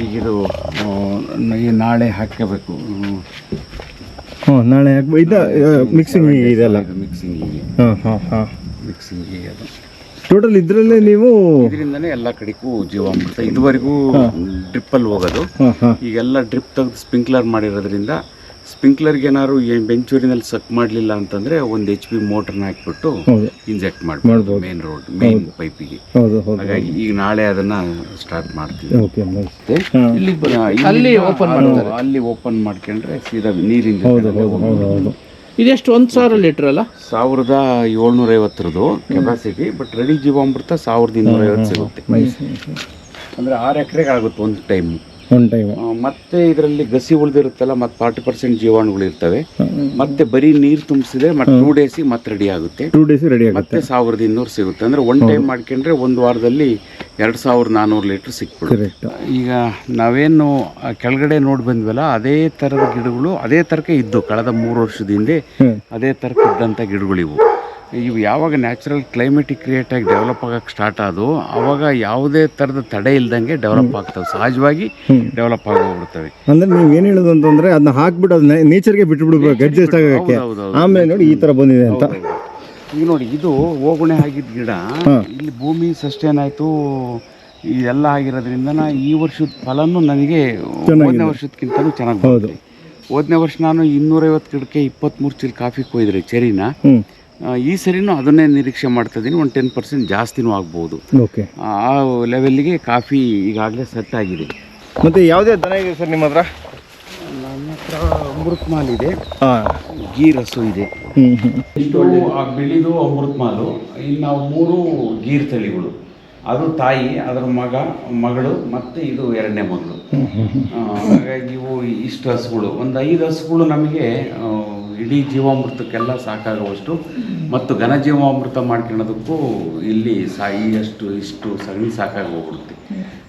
ಈಗಿದು ನಾಳೆ ಹಾಕಬೇಕು. ನಾಳೆ ಮಿಕ್ಸಿಂಗ್ ಇದೆಲ್ಲ ಮಿಕ್ಸಿಂಗ್ ಅದು ಟೋಟಲ್ ಇದರಲ್ಲೇ ನೀವು ಇದರಿಂದನೇ ಎಲ್ಲ ಕಡೆಗೂ ಜೀವಾಮೃತ. ಇದುವರೆಗೂ ಡ್ರಿಪ್ಪಲ್ಲಿ ಹೋಗೋದು, ಈಗೆಲ್ಲ ಡ್ರಿಪ್ ತೆಗೆದು ಸ್ಪ್ರಿಂಕ್ಲರ್ ಮಾಡಿರೋದ್ರಿಂದ ಸ್ಪ್ರಿಂಕ್ಲರ್ಗೆ ಏನಾದ್ರು ಬೆಂಚೂರಿನಲ್ಲಿ ಸಕ್ ಮಾಡಲಿಲ್ಲ ಅಂತಂದ್ರೆ ಒಂದು HP ಮೋಟರ್ನ ಹಾಕ್ಬಿಟ್ಟು ಇಂಜೆಕ್ಟ್ ಮಾಡ್ಬೋದು ಮೇನ್ ಪೈಪಿಗೆ. ಹಾಗಾಗಿ ಈಗ ನಾಳೆ ಅದನ್ನ ಸ್ಟಾರ್ಟ್ ಮಾಡ್ತೀವಿ. ಅಲ್ಲಿ ಓಪನ್ ಮಾಡ್ಕೊಂಡ್ರೆ ಸೀದಾ ನೀರಿಂದ. ಇದೆಷ್ಟು 1000 ಲೀಟರ್ ಅಲ್ಲ? 1750 ಕೆಪಾಸಿಟಿ, ಬಟ್ ರೆಡಿ ಜೀವಾಮೃತ 1250 ಸಿಗುತ್ತೆ. ಅಂದರೆ 6 ಎಕರೆಗೆ ಆಗುತ್ತೆ ಒಂದು ಟೈಮ್. ಮತ್ತೆ ಇದರಲ್ಲಿ ಗಸಿ ಉಳಿದಿರುತ್ತಲ್ಲ, ಮತ್ತೆ 40% ಜೀವಾಣುಗಳು ಇರ್ತವೆ. ಮತ್ತೆ ಬರೀ ನೀರು ತುಂಬಿಸಿದ್ರೆ ಮತ್ತೆ 2 ಡೇಸ್ ಮತ್ತೆ ರೆಡಿ ಆಗುತ್ತೆ. ಮತ್ತೆ 1200 ಸಿಗುತ್ತೆ. ಅಂದ್ರೆ ಒನ್ ಟೈಮ್ ಮಾಡ್ಕೊಂಡ್ರೆ ಒಂದು ವಾರದಲ್ಲಿ 2400 ಲೀಟರ್ ಸಿಕ್ಬಿಡುತ್ತೆ. ಈಗ ನಾವೇನು ಕೆಳಗಡೆ ನೋಡಿ ಬಂದ್ವಲ್ಲ, ಅದೇ ತರದ ಗಿಡಗಳು ಅದೇ ತರಕ ಇದ್ದು ಕಳೆದ 3 ವರ್ಷದ ಹಿಂದೆ ಅದೇ ತರಕ ಇದ್ದಂಥ ಗಿಡಗಳಿವು. ಇವು ಯಾವಾಗ ನ್ಯಾಚುರಲ್ ಕ್ಲೈಮೇಟಿಕ್ ಕ್ರಿಯೇಟ್ ಆಗಿ ಡೆವಲಪ್ ಆಗಕ್ಕೆ ಸ್ಟಾರ್ಟ್ ಆದವು, ಅವಾಗ ಯಾವುದೇ ಥರದ ತಡೆ ಇಲ್ದಂಗೆ ಡೆವಲಪ್ ಆಗ್ತವೆ, ಸಹಜವಾಗಿ ಡೆವಲಪ್ ಆಗೋಗ್ಬಿಡ್ತವೆ. ಅಂದ್ರೆ ನೀವು ಏನು ಹೇಳೋದು ಅಂತಂದ್ರೆ ಅದನ್ನ ಹಾಕ್ಬಿಟ್ಟು ಅದನ್ನ ನೇಚರ್ಗೆ ಬಿಟ್ಬಿಡ್ಬೇಕು ಅಡ್ಜಸ್ಟ್ ಆಗಕ್ಕೆ. ಆಮೇಲೆ ನೋಡಿ ಈ ಥರ ಬಂದಿದೆ ಅಂತ. ಈಗ ನೋಡಿ, ಇದು ಹೋಗುಣೆ ಆಗಿದ್ದ ಗಿಡ ಇಲ್ಲಿ ಭೂಮಿ ಸಸ್ಟೇನ್ ಆಯಿತು, ಇದೆಲ್ಲ ಆಗಿರೋದ್ರಿಂದ ಈ ವರ್ಷದ ಫಲನೂ ನನಗೆ ಹೋದನೇ ವರ್ಷದಕ್ಕಿಂತಲೂ ಚೆನ್ನಾಗಿ ಬರುತ್ತೆ. ಹೋದನೇ ವರ್ಷ ನಾನು 250 ಗಿಡಕ್ಕೆ 23 ಚೀಲ ಕಾಫಿ ಕೊಯ್ದ್ರಿ ಚೆರಿನ. ಈ ಸರಿನೂ ಅದನ್ನೇ ನಿರೀಕ್ಷೆ ಮಾಡ್ತಾ ಇದ್ದೀನಿ, ಒಂದು 10% ಜಾಸ್ತಿನೂ ಆಗ್ಬೋದು. ಆ ಲೆವೆಲ್ಗೆ ಕಾಫಿ ಈಗಾಗಲೇ ಸೆಟ್ ಆಗಿದೆ. ಮತ್ತೆ ಯಾವುದೇ ದನ ಇದೆ ಸರ್ ನಿಮ್ಮ ಹತ್ರ? ನನ್ನ ಹತ್ರ ಅಮೃತ್ ಮಾಲ್ ಇದೆ, ಗೀ ರಸು ಇದೆ. ಇದು ಬಿಳಿದು ಅಮೃತ್ ಮಾಲು. ಇಲ್ಲಿ ನಾವು 3 ಗೀರ್ ತಳಿಗಳು, ಅದು ತಾಯಿ, ಅದರ ಮಗಳು, ಮತ್ತು ಇದು 2ನೇ ಮಗಳು. ಹಾಗಾಗಿ ಇವು ಇಷ್ಟು ಹಸುಗಳು, ಒಂದು 5 ಹಸುಗಳು ನಮಗೆ ಇಡೀ ಜೀವಾಮೃತಕ್ಕೆಲ್ಲ ಸಾಕಾಗುವಷ್ಟು ಮತ್ತು ಘನ ಜೀವಾಮೃತ ಮಾಡ್ಕೊಳ್ಳೋದಕ್ಕೂ ಇಲ್ಲಿ ಇಷ್ಟು ಸಗಣಿ ಸಾಕಾಗಿ ಹೋಗ್ಬಿಡುತ್ತೆ.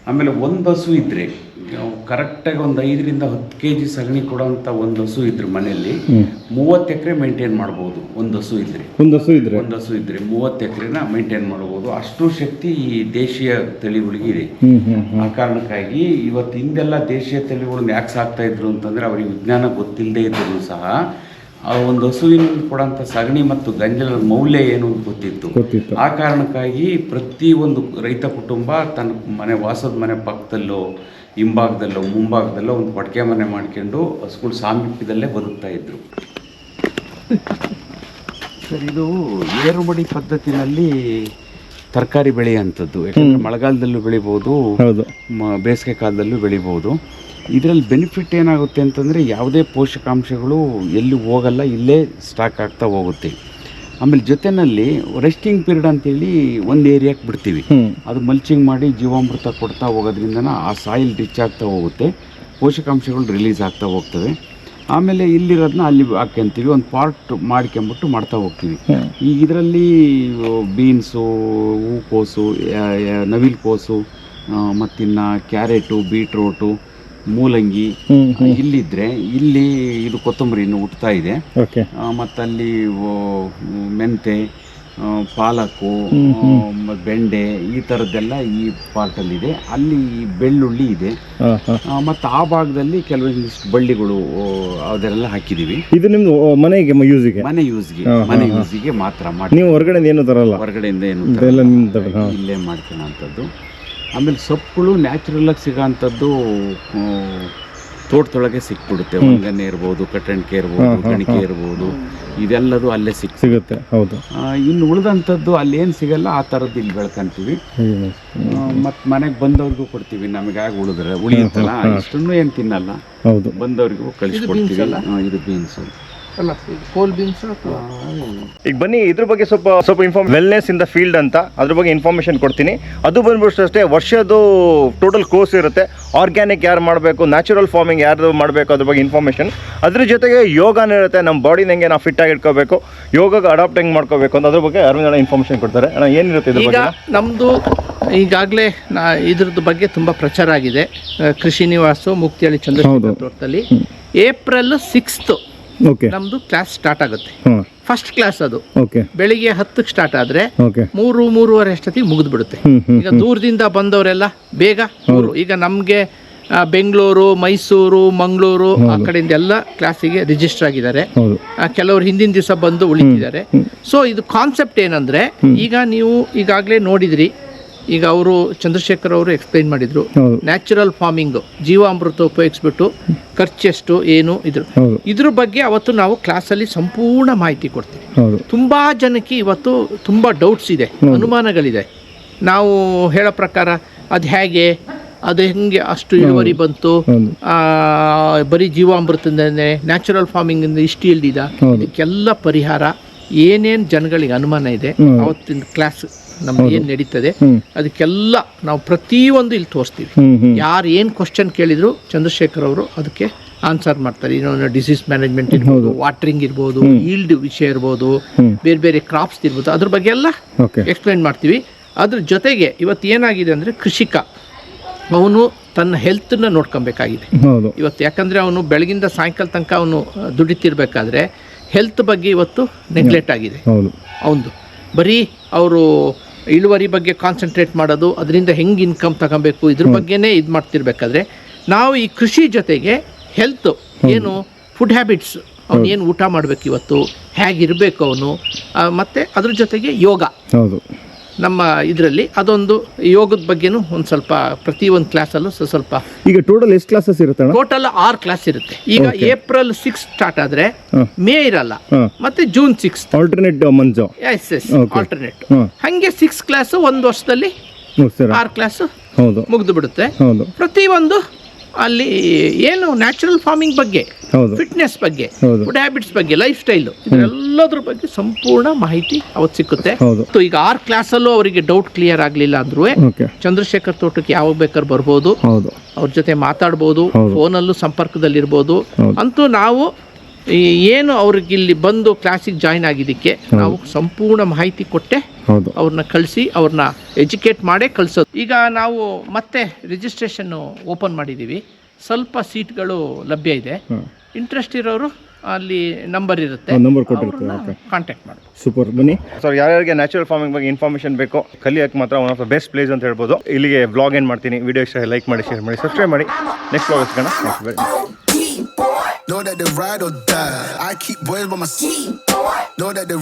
ಆಮೇಲೆ ಒಂದು ಹಸು ಇದ್ದರೆ ಕರೆಕ್ಟಾಗಿ ಒಂದು 5 ರಿಂದ 10 kg ಸಗಣಿ ಕೊಡೋಂಥ ಒಂದು ಹಸು ಇದ್ರೆ ಮನೆಯಲ್ಲಿ 30 ಎಕರೆ ಮೇಂಟೈನ್ ಮಾಡ್ಬೋದು. ಒಂದು ಹಸು ಇದ್ದರೆ 30 ಎಕರೆನ ಮೇಂಟೈನ್ ಮಾಡ್ಬೋದು. ಅಷ್ಟು ಶಕ್ತಿ ಈ ದೇಶೀಯ ತಳಿಗಳಿಗೆ ಇದೆ. ಆ ಕಾರಣಕ್ಕಾಗಿ ಇವತ್ತು ಹಿಂದೆಲ್ಲ ದೇಶೀಯ ತಳಿಗಳನ್ನ ಯಾಕೆ ಸಾಕ್ತಾ ಇದ್ರು ಅಂತಂದರೆ ಅವರಿಗೆ ವಿಜ್ಞಾನ ಗೊತ್ತಿಲ್ಲದೆ ಇದ್ದರೂ ಸಹ ಆ ಒಂದು ಹಸುವಿನಲ್ಲಿ ಕೊಡೋಂಥ ಸಗಣಿ ಮತ್ತು ಗಂಜಲದ ಮೌಲ್ಯ ಏನು ಅಂತ ಗೊತ್ತಿತ್ತು. ಆ ಕಾರಣಕ್ಕಾಗಿ ಪ್ರತಿಯೊಂದು ರೈತ ಕುಟುಂಬ ತನ್ನ ವಾಸದ ಮನೆ ಪಕ್ಕದಲ್ಲೋ, ಹಿಂಭಾಗದಲ್ಲೋ, ಮುಂಭಾಗದಲ್ಲೋ ಒಂದು ಕೊಟ್ಟಿಗೆ ಮನೆ ಮಾಡ್ಕೊಂಡು ಹಸುಗಳು ಸಾಮೀಪ್ಯದಲ್ಲೇ ಬದುಕ್ತಾ ಇದ್ರು. ಸರ್, ಇದು ಏರುಮಡಿ ಪದ್ಧತಿನಲ್ಲಿ ತರಕಾರಿ ಬೆಳೆಯುವಂಥದ್ದು. ಯಾಕಂದರೆ ಮಳೆಗಾಲದಲ್ಲೂ ಬೆಳಿಬೋದು, ಬೇಸಿಗೆ ಕಾಲದಲ್ಲೂ ಬೆಳಿಬೋದು. ಇದರಲ್ಲಿ ಬೆನಿಫಿಟ್ ಏನಾಗುತ್ತೆ ಅಂತಂದರೆ ಯಾವುದೇ ಪೋಷಕಾಂಶಗಳು ಎಲ್ಲಿ ಹೋಗಲ್ಲ, ಇಲ್ಲೇ ಸ್ಟಾಕ್ ಆಗ್ತಾ ಹೋಗುತ್ತೆ. ಆಮೇಲೆ ಜೊತೆಯಲ್ಲಿ ರೆಸ್ಟಿಂಗ್ ಪೀರಿಯಡ್ ಅಂತೇಳಿ ಒಂದು ಏರಿಯಾಕ್ಕೆ ಬಿಡ್ತೀವಿ, ಅದು ಮಲ್ಚಿಂಗ್ ಮಾಡಿ ಜೀವಾಮೃತ ಕೊಡ್ತಾ ಹೋಗೋದ್ರಿಂದ ಆ ಸಾಯಿಲ್ ರಿಚ್ ಆಗ್ತಾ ಹೋಗುತ್ತೆ, ಪೋಷಕಾಂಶಗಳು ರಿಲೀಸ್ ಆಗ್ತಾ ಹೋಗ್ತವೆ. ಆಮೇಲೆ ಇಲ್ಲಿರೋದನ್ನ ಅಲ್ಲಿ ಹಾಕ್ಯಂತೀವಿ, ಒಂದು ಪಾರ್ಟ್ ಮಾಡ್ಕೊಂಬಿಟ್ಟು ಮಾಡ್ತಾ ಹೋಗ್ತೀವಿ. ಈಗ ಇದರಲ್ಲಿ ಬೀನ್ಸು, ಹೂಕೋಸು, ನವಿಲು ಕೋಸು, ಮತ್ತಿನ್ನು ಕ್ಯಾರೆಟು, ಬೀಟ್ರೋಟು, ಮೂಲಂಗಿ ಇಲ್ಲಿದ್ರೆ ಇಲ್ಲಿ ಇದು ಕೊತ್ತಂಬರಿ ಇನ್ನು ಹುಟ್ತಾ ಇದೆ. ಮತ್ತಲ್ಲಿ ಮೆಂತೆ, ಪಾಲಕ್ಕು, ಬೆಂಡೆ ಈ ಥರದ್ದೆಲ್ಲ ಈ ಪಾರ್ಟಲ್ಲಿದೆ. ಅಲ್ಲಿ ಬೆಳ್ಳುಳ್ಳಿ ಇದೆ. ಮತ್ತು ಆ ಭಾಗದಲ್ಲಿ ಕೆಲವೊಂದಿಷ್ಟು ಬಳ್ಳಿಗಳು ಅದೆಲ್ಲ ಹಾಕಿದ್ದೀವಿ. ಇದು ನಿಮ್ದು ಮನೆಗೆ ಮನೆ ಯೂಸಿಗೆ ಮಾತ್ರ ಮಾಡಿ. ನೀವು ಹೊರಗಡೆಯಿಂದ ಏನು ತರಲ್ಲ? ಹೊರಗಡೆಯಿಂದ ಏನು ಇಲ್ಲೇ ಮಾಡ್ತೀನ ಅಂಥದ್ದು. ಆಮೇಲೆ ಸೊಪ್ಪುಗಳು ನ್ಯಾಚುರಲಾಗಿ ಸಿಗೋಂಥದ್ದು ತೋಟದೊಳಗೆ ಸಿಕ್ಬಿಡುತ್ತೆ. ಒಂಗನೆ ಇರ್ಬೋದು, ಕಟ್ಟಣಿಕೆ ಇರ್ಬೋದು, ಗಣಿಕೆ ಇರ್ಬೋದು, ಇದೆಲ್ಲದು ಅಲ್ಲೇ ಸಿಗುತ್ತೆ. ಹೌದು. ಇನ್ನು ಉಳಿದಂಥದ್ದು ಅಲ್ಲೇನು ಸಿಗಲ್ಲ ಆ ಥರದ್ದು ಇಲ್ಲಿ ಬೆಳ್ಕೊಂತೀವಿ. ಮತ್ತು ಮನೆಗೆ ಬಂದವ್ರಿಗೂ ಕೊಡ್ತೀವಿ. ನಮಗೆ ಆಗ ಉಳಿಯುತ್ತಲ್ಲ, ಇಷ್ಟನ್ನು ಏನು ತಿನ್ನಲ್ಲ, ಬಂದವ್ರಿಗೂ ಕಳಿಸ್ಕೊಡ್ತೀವಿ. ಇದು ಬೀನ್ಸು ಅಲ್ಲ, ಕೋಲ್ ಬೀನ್ಸ್. ಈಗ ಬನ್ನಿ ಇದ್ರ ಬಗ್ಗೆ ಸ್ವಲ್ಪ ವೆಲ್ನೆಸ್ ಇನ್ ದ ಫೀಲ್ಡ್ ಅಂತ ಅದ್ರ ಬಗ್ಗೆ ಇನ್ಫಾರ್ಮೇಶನ್ ಕೊಡ್ತೀನಿ. ಅದು ಬಂದ್ಬಿಟ್ಟು ಅಷ್ಟೇ, ವರ್ಷದ್ದು ಟೋಟಲ್ ಕೋರ್ಸ್ ಇರುತ್ತೆ. ಆರ್ಗ್ಯಾನಿಕ್ ಯಾರು ಮಾಡಬೇಕು, ನ್ಯಾಚುರಲ್ ಫಾರ್ಮಿಂಗ್ ಯಾರು ಮಾಡಬೇಕು ಅದ್ರ ಬಗ್ಗೆ ಇನ್ಫಾರ್ಮೇಷನ್. ಅದ್ರ ಜೊತೆಗೆ ಯೋಗನೂ ಇರುತ್ತೆ. ನಮ್ಮ ಬಾಡಿನ ಹೆಂಗೆ ನಾವು ಫಿಟ್ ಆಗಿ ಇಟ್ಕೋಬೇಕು, ಯೋಗಕ್ಕೆ ಅಡಾಪ್ಟ್ ಹೆಂಗೆ ಮಾಡ್ಕೋಬೇಕು ಅಂತ ಅದ್ರ ಬಗ್ಗೆ ಅರವಿಂದ ಇನ್ಫಾರ್ಮೇಷನ್ ಕೊಡ್ತಾರೆ. ಏನಿರುತ್ತೆ ಇದ್ರ ಬಗ್ಗೆ? ನಮ್ಮದು ಈಗಾಗಲೇ ಇದ್ರದ್ದು ಬಗ್ಗೆ ತುಂಬ ಪ್ರಚಾರ ಆಗಿದೆ. ಕೃಷಿ ನಿವಾಸು ಮುಕ್ತಿಹಳ್ಳಿ ಚಂದ್ರಶೇಖರ್ ತೋಟದಲ್ಲಿ ಏಪ್ರಿಲ್ 6 ನಮ್ದು ಕ್ಲಾಸ್ ಸ್ಟಾರ್ಟ್ ಆಗುತ್ತೆ. ಫಸ್ಟ್ ಕ್ಲಾಸ್ ಅದು ಬೆಳಿಗ್ಗೆ 10ಕ್ಕೆ ಸ್ಟಾರ್ಟ್ ಆದ್ರೆ 3-3:30 ಅಷ್ಟೊತ್ತಿಗೆ ಮುಗಿದು ಬಿಡುತ್ತೆ. ಈಗ ದೂರದಿಂದ ಬಂದವರೆಲ್ಲ ಬೇಗ ಈಗ ನಮ್ಗೆ ಬೆಂಗಳೂರು, ಮೈಸೂರು, ಮಂಗಳೂರು ಆ ಕಡೆಯಿಂದ ಎಲ್ಲ ಕ್ಲಾಸಿಗೆ ರಿಜಿಸ್ಟರ್ ಆಗಿದ್ದಾರೆ. ಕೆಲವರು ಹಿಂದಿನ ದಿವಸ ಬಂದು ಉಳಿತಿದ್ದಾರೆ. ಸೊ ಇದು ಕಾನ್ಸೆಪ್ಟ್ ಏನಂದ್ರೆ, ಈಗ ನೀವು ಈಗಾಗಲೇ ನೋಡಿದ್ರಿ, ಈಗ ಅವರು ಚಂದ್ರಶೇಖರ್ ಅವರು ಎಕ್ಸ್ಪ್ಲೈನ್ ಮಾಡಿದ್ರು. ನ್ಯಾಚುರಲ್ ಫಾರ್ಮಿಂಗ್, ಜೀವಾಮೃತ ಉಪಯೋಗಿಸ್ಬಿಟ್ಟು ಖರ್ಚೆಷ್ಟು ಏನು ಇದ್ರ ಬಗ್ಗೆ ಅವತ್ತು ನಾವು ಕ್ಲಾಸಲ್ಲಿ ಸಂಪೂರ್ಣ ಮಾಹಿತಿ ಕೊಡ್ತೀವಿ. ತುಂಬಾ ಜನಕ್ಕೆ ಇವತ್ತು ತುಂಬಾ ಡೌಟ್ಸ್ ಇದೆ, ಅನುಮಾನಗಳಿದೆ. ನಾವು ಹೇಳೋ ಪ್ರಕಾರ ಅದು ಹೇಗೆ, ಅದು ಹೆಂಗೆ ಅಷ್ಟು ಇಳುವರಿ ಬಂತು, ಬರೀ ಜೀವಾಮೃತದಿಂದನೇ ನ್ಯಾಚುರಲ್ ಫಾರ್ಮಿಂಗ್ ಇಂದ ಇಷ್ಟು ಇಲ್ದಿದ, ಇದಕ್ಕೆಲ್ಲ ಪರಿಹಾರ ಏನೇನು ಜನಗಳಿಗೆ ಅನುಮಾನ ಇದೆ ಅವತ್ತಿನ ಕ್ಲಾಸ್ ನಮ್ದು ಏನು ನಡೀತದೆ ಅದಕ್ಕೆಲ್ಲ ನಾವು ಪ್ರತಿಯೊಂದು ಇಲ್ಲಿ ತೋರಿಸ್ತೀವಿ. ಯಾರು ಏನು ಕ್ವಶನ್ ಕೇಳಿದ್ರು ಚಂದ್ರಶೇಖರ್ ಅವರು ಅದಕ್ಕೆ ಆನ್ಸರ್ ಮಾಡ್ತಾರೆ. ಇನ್ನೊಂದು ಡಿಸೀಸ್ ಮ್ಯಾನೇಜ್ಮೆಂಟ್ ಇರ್ಬೋದು, ವಾಟರಿಂಗ್ ಇರ್ಬೋದು, ಈಲ್ಡ್ ವಿಷಯ ಇರ್ಬೋದು, ಬೇರೆ ಬೇರೆ ಕ್ರಾಪ್ಸ್ ಇರ್ಬೋದು, ಅದ್ರ ಬಗ್ಗೆ ಎಲ್ಲ ಎಕ್ಸ್ಪ್ಲೈನ್ ಮಾಡ್ತೀವಿ. ಅದ್ರ ಜೊತೆಗೆ ಇವತ್ತು ಏನಾಗಿದೆ ಅಂದರೆ, ಕೃಷಿಕ ಅವನು ತನ್ನ ಹೆಲ್ತನ್ನ ನೋಡ್ಕೊಬೇಕಾಗಿದೆ ಇವತ್ತು. ಯಾಕಂದರೆ ಅವನು ಬೆಳಗಿಂದ ಸಾಯಂಕಾಲ ತನಕ ಅವನು ದುಡಿತಿರ್ಬೇಕಾದ್ರೆ ಹೆಲ್ತ್ ಬಗ್ಗೆ ಇವತ್ತು ನೆಗ್ಲೆಕ್ಟ್ ಆಗಿದೆ ಅವನು. ಬರೀ ಅವರು ಇಳುವರಿ ಬಗ್ಗೆ ಕಾನ್ಸಂಟ್ರೇಟ್ ಮಾಡೋದು, ಅದರಿಂದ ಹೆಂಗೆ ಇನ್ಕಮ್ ತಗೊಬೇಕು, ಇದ್ರ ಬಗ್ಗೆನೇ ಇದು ಮಾಡ್ತಿರ್ಬೇಕಾದ್ರೆ ನಾವು ಈ ಕೃಷಿ ಜೊತೆಗೆ ಹೆಲ್ತ್ ಏನು, ಫುಡ್ ಹ್ಯಾಬಿಟ್ಸ್, ಅವನು ಏನು ಊಟ ಮಾಡಬೇಕು ಇವತ್ತು, ಹೇಗಿರಬೇಕು ಅವನು, ಮತ್ತು ಅದ್ರ ಜೊತೆಗೆ ಯೋಗ ನಮ್ಮ ಇದರಲ್ಲಿ ಅದೊಂದು ಯೋಗದ ಬಗ್ಗೆನೂ ಒಂದು ಸ್ವಲ್ಪ ಪ್ರತಿಯೊಂದು ಕ್ಲಾಸಲ್ಲೂ ಸ್ವಲ್ಪ. ಈಗ ಟೋಟಲ್ ಎಷ್ಟು ಕ್ಲಾಸಸ್ ಇರುತ್ತೆ? ಟೋಟಲ್ 6 ಕ್ಲಾಸ್ ಇರುತ್ತೆ. ಈಗ ಏಪ್ರಿಲ್ 6 ಸ್ಟಾರ್ಟ್ ಆದ್ರೆ ಮೇ ಇರಲ್ಲ, ಮತ್ತೆ ಜೂನ್ 6 ಆಲ್ಟರ್ನೇಟ್ ಮಂತ್. ಆಲ್ಟರ್ನೇಟ್ ಹಂಗೆ 6 ಕ್ಲಾಸ್ ಒಂದು ವರ್ಷದಲ್ಲಿ 6 ಕ್ಲಾಸ್ ಮುಗಿದು ಬಿಡುತ್ತೆ. ಪ್ರತಿಯೊಂದು ಅಲ್ಲಿ ಏನು ನ್ಯಾಚುರಲ್ ಫಾರ್ಮಿಂಗ್ ಬಗ್ಗೆ, ಫಿಟ್ನೆಸ್ ಬಗ್ಗೆ, ಫುಡ್ ಹ್ಯಾಬಿಟ್ಸ್ ಬಗ್ಗೆ, ಲೈಫ್ ಸ್ಟೈಲ್, ಇದೆಲ್ಲದ್ರ ಬಗ್ಗೆ ಸಂಪೂರ್ಣ ಮಾಹಿತಿ ಅವತ್ತು ಸಿಕ್ಕುತ್ತೆ. ಈಗ 6 ಕ್ಲಾಸಲ್ಲೂ ಅವರಿಗೆ ಡೌಟ್ ಕ್ಲಿಯರ್ ಆಗಲಿಲ್ಲ ಅಂದ್ರೂ ಚಂದ್ರಶೇಖರ್ ತೋಟಕ್ಕೆ ಯಾವಾಗ ಬೇಕಾದ್ರೆ ಬರ್ಬೋದು, ಅವ್ರ ಜೊತೆ ಮಾತಾಡ್ಬೋದು, ಫೋನಲ್ಲೂ ಸಂಪರ್ಕದಲ್ಲಿರ್ಬೋದು. ಅಂತೂ ನಾವು ಏನು ಅವ್ರಿಗೆ ಇಲ್ಲಿ ಬಂದು ಕ್ಲಾಸಿಗೆ ಜಾಯಿನ್ ಆಗಿದ್ದಕ್ಕೆ ನಾವು ಸಂಪೂರ್ಣ ಮಾಹಿತಿ ಕೊಟ್ಟೆ ಅವ್ರನ್ನ ಕಳಿಸಿ ಅವ್ರನ್ನ ಎಜುಕೇಟ್ ಮಾಡೇ ಕಳಿಸೋದು. ಈಗ ನಾವು ಮತ್ತೆ ರಿಜಿಸ್ಟ್ರೇಷನ್ ಓಪನ್ ಮಾಡಿದ್ದೀವಿ. ಸ್ವಲ್ಪ ಸೀಟ್ಗಳು ಲಭ್ಯ ಇದೆ. ಇಂಟ್ರೆಸ್ಟ್ ಇರೋರು ಅಲ್ಲಿ ನಂಬರ್ ಇರುತ್ತೆ, ಕಾಂಟ್ಯಾಕ್ಟ್ ಮಾಡಿ. ಸೂಪರ್. ಬನ್ನಿ ಸರ್, ಯಾರ್ಯಾರಿಗೆ ನ್ಯಾಚುರಲ್ ಫಾರ್ಮಿಂಗ್ ಬಗ್ಗೆ ಇನ್ಫಾರ್ಮೇಷನ್ ಬೇಕು, ಕಲಿಯೋಕ್ಕೆ ಮಾತ್ರ one of the best place ಅಂತ ಹೇಳ್ಬೋದು. ಇಲ್ಲಿಗೆ ವ್ಲಾಗ್ ಏನು ಮಾಡ್ತೀನಿ, ವಿಡಿಯೋ ಇಷ್ಟ ಲೈಕ್ ಮಾಡಿ, ಶೇರ್ ಮಾಡಿ, ಸಬ್ಸ್ಕ್ರೈಬ್ ಮಾಡಿ. ನೆಕ್ಸ್ಟ್ ವ್ಲಾಗ್ ಸಿಗೋಣ. Know that they ride or die. I keep boys by my side. Know that they